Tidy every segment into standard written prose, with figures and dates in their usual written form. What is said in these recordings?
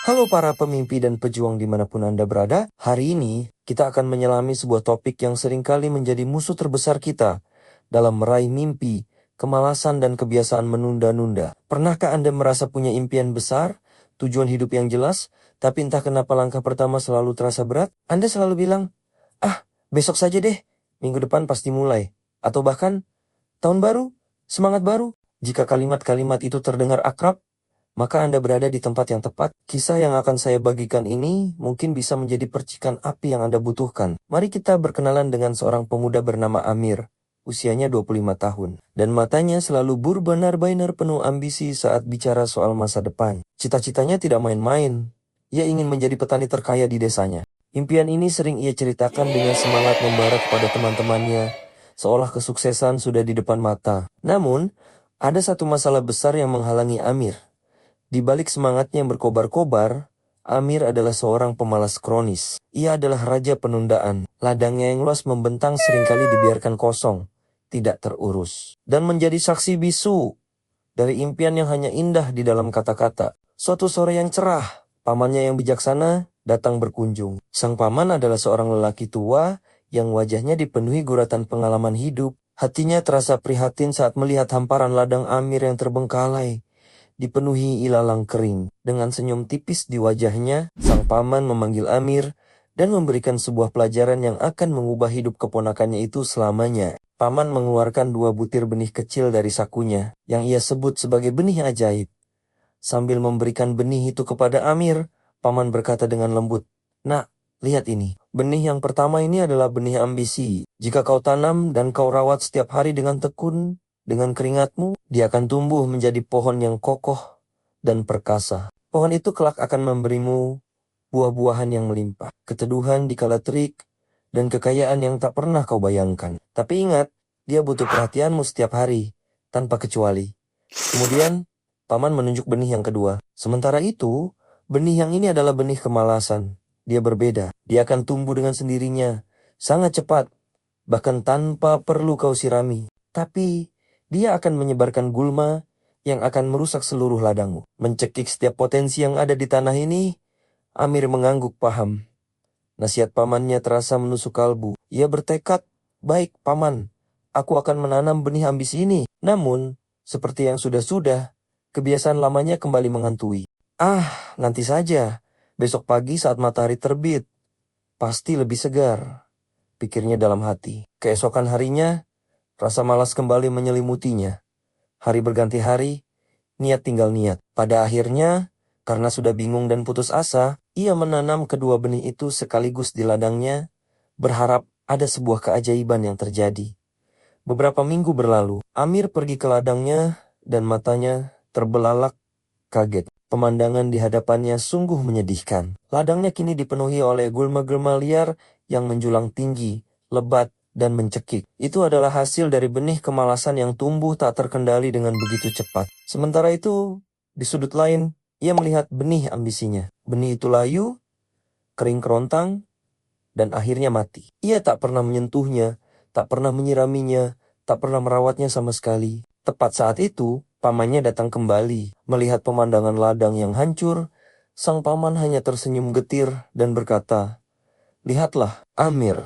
Halo para pemimpi dan pejuang dimanapun Anda berada, hari ini kita akan menyelami sebuah topik yang seringkali menjadi musuh terbesar kita dalam meraih mimpi, kemalasan dan kebiasaan menunda-nunda. Pernahkah Anda merasa punya impian besar, tujuan hidup yang jelas, tapi entah kenapa langkah pertama selalu terasa berat? Anda selalu bilang, "Ah, besok saja deh, minggu depan pasti mulai." Atau bahkan, "Tahun baru, semangat baru." Jika kalimat-kalimat itu terdengar akrab, maka Anda berada di tempat yang tepat. Kisah yang akan saya bagikan ini mungkin bisa menjadi percikan api yang Anda butuhkan. Mari kita berkenalan dengan seorang pemuda bernama Amir. Usianya 25 tahun. Dan matanya selalu berbinar-binar penuh ambisi saat bicara soal masa depan. Cita-citanya tidak main-main. Ia ingin menjadi petani terkaya di desanya. Impian ini sering ia ceritakan dengan semangat membara kepada teman-temannya, seolah kesuksesan sudah di depan mata. Namun, ada satu masalah besar yang menghalangi Amir. Di balik semangatnya yang berkobar-kobar, Amir adalah seorang pemalas kronis. Ia adalah raja penundaan. Ladangnya yang luas membentang seringkali dibiarkan kosong, tidak terurus, dan menjadi saksi bisu dari impian yang hanya indah di dalam kata-kata. Suatu sore yang cerah, pamannya yang bijaksana datang berkunjung. Sang paman adalah seorang lelaki tua yang wajahnya dipenuhi guratan pengalaman hidup. Hatinya terasa prihatin saat melihat hamparan ladang Amir yang terbengkalai, dipenuhi ilalang kering. Dengan senyum tipis di wajahnya, sang paman memanggil Amir dan memberikan sebuah pelajaran yang akan mengubah hidup keponakannya itu selamanya. Paman mengeluarkan 2 butir benih kecil dari sakunya, yang ia sebut sebagai benih ajaib. Sambil memberikan benih itu kepada Amir, paman berkata dengan lembut, "Nak, lihat ini. Benih yang pertama ini adalah benih ambisi. Jika kau tanam dan kau rawat setiap hari dengan tekun, dengan keringatmu, dia akan tumbuh menjadi pohon yang kokoh dan perkasa. Pohon itu kelak akan memberimu buah-buahan yang melimpah, keteduhan di kala terik, dan kekayaan yang tak pernah kau bayangkan. Tapi ingat, dia butuh perhatianmu setiap hari, tanpa kecuali." Kemudian, paman menunjuk benih yang kedua. Sementara itu, benih yang ini adalah benih kemalasan. Dia berbeda. Dia akan tumbuh dengan sendirinya, sangat cepat, bahkan tanpa perlu kau sirami. Tapi, dia akan menyebarkan gulma yang akan merusak seluruh ladangmu. Mencekik setiap potensi yang ada di tanah ini, Amir mengangguk paham. Nasihat pamannya terasa menusuk kalbu. Ia bertekad, "Baik, paman, aku akan menanam benih ambisi ini." Namun, seperti yang sudah-sudah, kebiasaan lamanya kembali menghantui. "Ah, nanti saja. Besok pagi saat matahari terbit, pasti lebih segar," pikirnya dalam hati. Keesokan harinya, rasa malas kembali menyelimutinya. Hari berganti hari, niat tinggal niat. Pada akhirnya, karena sudah bingung dan putus asa, ia menanam kedua benih itu sekaligus di ladangnya, berharap ada sebuah keajaiban yang terjadi. Beberapa minggu berlalu, Amir pergi ke ladangnya dan matanya terbelalak kaget. Pemandangan di hadapannya sungguh menyedihkan. Ladangnya kini dipenuhi oleh gulma-gulma liar yang menjulang tinggi, lebat, dan mencekik. Itu adalah hasil dari benih kemalasan yang tumbuh tak terkendali dengan begitu cepat. Sementara itu, di sudut lain, ia melihat benih ambisinya. Benih itu layu, kering kerontang, dan akhirnya mati. Ia tak pernah menyentuhnya, tak pernah menyiraminya, tak pernah merawatnya sama sekali. Tepat saat itu, pamannya datang kembali. Melihat pemandangan ladang yang hancur, sang paman hanya tersenyum getir dan berkata, "Lihatlah, Amir.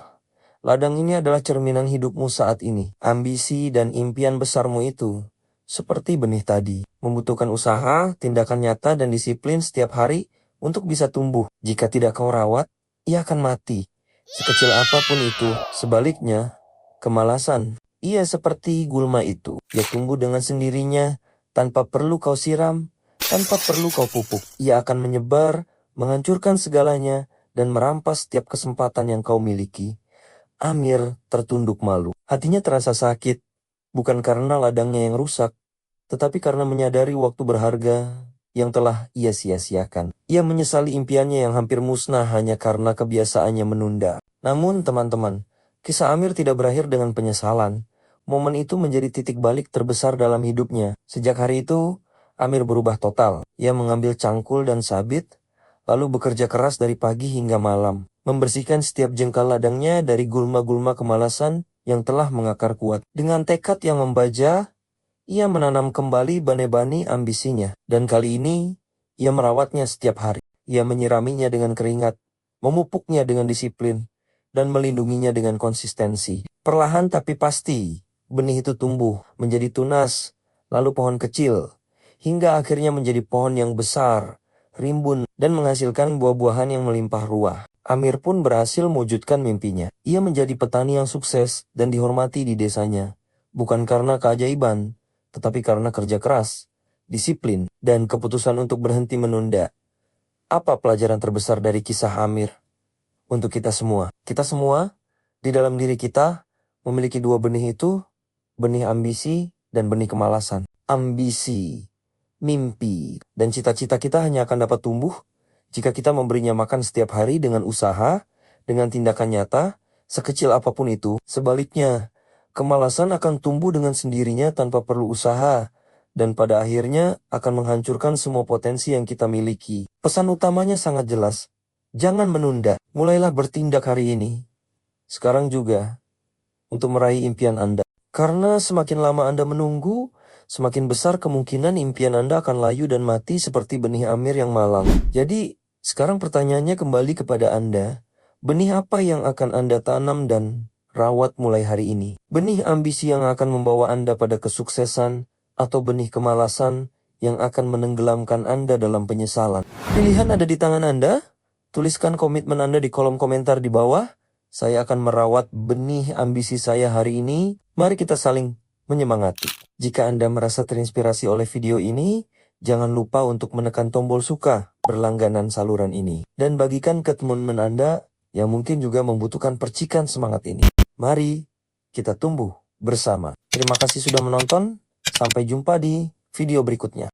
Ladang ini adalah cerminan hidupmu saat ini. Ambisi dan impian besarmu itu, seperti benih tadi, membutuhkan usaha, tindakan nyata, dan disiplin setiap hari untuk bisa tumbuh. Jika tidak kau rawat, ia akan mati. Sekecil apapun itu, sebaliknya, kemalasan, ia seperti gulma itu. Ia tumbuh dengan sendirinya, tanpa perlu kau siram, tanpa perlu kau pupuk. Ia akan menyebar, menghancurkan segalanya, dan merampas setiap kesempatan yang kau miliki." Amir tertunduk malu. Hatinya terasa sakit, bukan karena ladangnya yang rusak, tetapi karena menyadari waktu berharga yang telah ia sia-siakan. Ia menyesali impiannya yang hampir musnah hanya karena kebiasaannya menunda. Namun teman-teman, kisah Amir tidak berakhir dengan penyesalan. Momen itu menjadi titik balik terbesar dalam hidupnya. Sejak hari itu, Amir berubah total. Ia mengambil cangkul dan sabit, lalu bekerja keras dari pagi hingga malam, membersihkan setiap jengkal ladangnya dari gulma-gulma kemalasan yang telah mengakar kuat. Dengan tekad yang membaja, ia menanam kembali bane-bane ambisinya, dan kali ini ia merawatnya setiap hari. Ia menyiraminya dengan keringat, memupuknya dengan disiplin, dan melindunginya dengan konsistensi. Perlahan tapi pasti, benih itu tumbuh menjadi tunas, lalu pohon kecil, hingga akhirnya menjadi pohon yang besar, rimbun, dan menghasilkan buah-buahan yang melimpah ruah. Amir pun berhasil mewujudkan mimpinya. Ia menjadi petani yang sukses dan dihormati di desanya. Bukan karena keajaiban, tetapi karena kerja keras, disiplin, dan keputusan untuk berhenti menunda. Apa pelajaran terbesar dari kisah Amir? Untuk kita semua. Kita semua, di dalam diri kita, memiliki dua benih itu, benih ambisi dan benih kemalasan. Ambisi, mimpi, dan cita-cita kita hanya akan dapat tumbuh jika kita memberinya makan setiap hari dengan usaha, dengan tindakan nyata, sekecil apapun itu. Sebaliknya, kemalasan akan tumbuh dengan sendirinya tanpa perlu usaha, dan pada akhirnya akan menghancurkan semua potensi yang kita miliki. Pesan utamanya sangat jelas. Jangan menunda, mulailah bertindak hari ini. Sekarang juga, untuk meraih impian Anda. Karena semakin lama Anda menunggu, semakin besar kemungkinan impian Anda akan layu dan mati seperti benih Amir yang malang. Jadi, sekarang pertanyaannya kembali kepada Anda. Benih apa yang akan Anda tanam dan rawat mulai hari ini? Benih ambisi yang akan membawa Anda pada kesuksesan, atau benih kemalasan yang akan menenggelamkan Anda dalam penyesalan? Pilihan ada di tangan Anda. Tuliskan komitmen Anda di kolom komentar di bawah. Saya akan merawat benih ambisi saya hari ini. Mari kita saling menyemangati. Jika Anda merasa terinspirasi oleh video ini, jangan lupa untuk menekan tombol suka berlangganan saluran ini. Dan bagikan ke teman-teman Anda yang mungkin juga membutuhkan percikan semangat ini. Mari kita tumbuh bersama. Terima kasih sudah menonton. Sampai jumpa di video berikutnya.